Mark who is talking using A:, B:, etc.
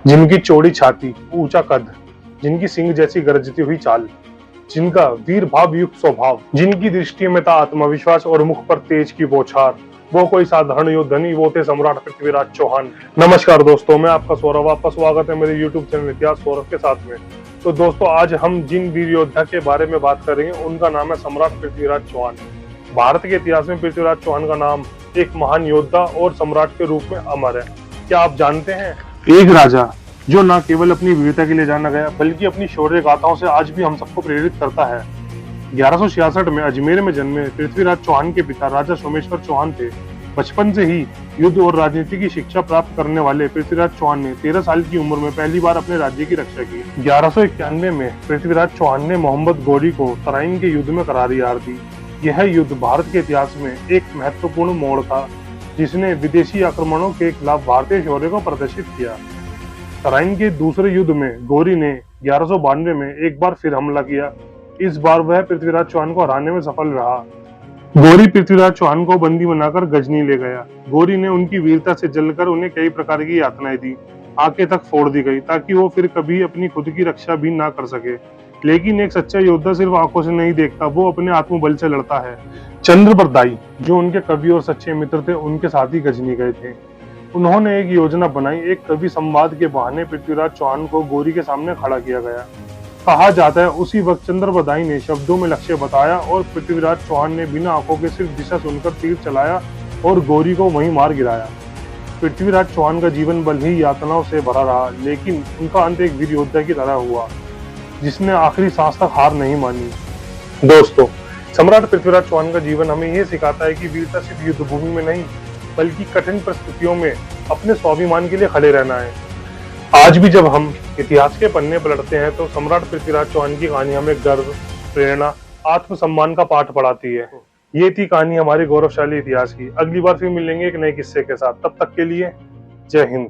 A: जिनकी चौड़ी छाती, ऊंचा कद, जिनकी सिंह जैसी गरजती हुई चाल, जिनका वीर भाव युक्त स्वभाव, जिनकी दृष्टि में था आत्मविश्वास और मुख पर तेज की बौछार, वो कोई साधारण योद्धा नहीं, वो थे सम्राट पृथ्वीराज चौहान। नमस्कार दोस्तों, मैं आपका सौरभ, आपका स्वागत है मेरे YouTube चैनल इतिहास सौरभ के साथ में। तो दोस्तों, आज हम जिन वीर योद्धा के बारे में बात करेंगे उनका नाम है सम्राट पृथ्वीराज चौहान। भारत के इतिहास में पृथ्वीराज चौहान का नाम एक महान योद्धा और सम्राट के रूप में अमर है। क्या आप जानते हैं, एक राजा जो न केवल अपनी वीरता के लिए जाना गया बल्कि अपनी शौर्य गाथाओं से आज भी हम सबको प्रेरित करता है। 1166 में अजमेर में जन्मे पृथ्वीराज चौहान के पिता राजा सोमेश्वर चौहान थे। बचपन से ही युद्ध और राजनीति की शिक्षा प्राप्त करने वाले पृथ्वीराज चौहान ने 13 साल की उम्र में पहली बार अपने राज्य की रक्षा की। 1191 में पृथ्वीराज चौहान ने मोहम्मद गौरी को तराइन के युद्ध में करारी हार दी। यह युद्ध भारत के इतिहास में एक महत्वपूर्ण मोड़ था, जिसने विदेशी आक्रमणों के खिलाफ भारतीय शौर्य को प्रदर्शित किया। तराइन के दूसरे युद्ध में गौरी ने 1192 में एक बार फिर हमला किया। इस बार वह पृथ्वीराज चौहान को हराने में सफल रहा। गौरी पृथ्वीराज चौहान को बंदी बनाकर गजनी ले गया। गौरी ने उनकी वीरता से जलकर उन्हें कई प्रकार की यातनाएं दी। आंखें तक फोड़ दी गई ताकि वो फिर कभी अपनी खुद की रक्षा भी ना कर सके। लेकिन एक सच्चा योद्धा सिर्फ आंखों से नहीं देखता, वो अपने आत्मबल से लड़ता है। चंद्रबरदाई, जो उनके कवि और सच्चे मित्र थे, उनके साथ ही गजनी गए थे। उन्होंने एक योजना बनाई। एक कवि संवाद के बहाने पृथ्वीराज चौहान को गौरी के सामने खड़ा किया गया। कहा जाता है उसी वक्त चंद्रबरदाई ने शब्दों में लक्ष्य बताया और पृथ्वीराज चौहान ने बिना आंखों के सिर्फ दिशा सुनकर तीर चलाया और गौरी को वहीं मार गिराया। पृथ्वीराज चौहान का जीवन भले ही यातनाओं से भरा रहा, लेकिन उनका अंत एक वीर योद्धा की तरह हुआ, जिसने आखिरी सांस तक हार नहीं मानी। दोस्तों, सम्राट पृथ्वीराज चौहान का जीवन हमें यह सिखाता है कि वीरता सिर्फ युद्ध भूमि में नहीं बल्कि कठिन परिस्थितियों में अपने स्वाभिमान के लिए खड़े रहना है। आज भी जब हम इतिहास के पन्ने पलटते हैं तो सम्राट पृथ्वीराज चौहान की कहानी हमें गर्व, प्रेरणा, आत्मसम्मान का पाठ पढ़ाती है। ये थी कहानी हमारे गौरवशाली इतिहास की। अगली बार फिर मिलेंगे एक नए किस्से के साथ। तब तक के लिए जय हिंद।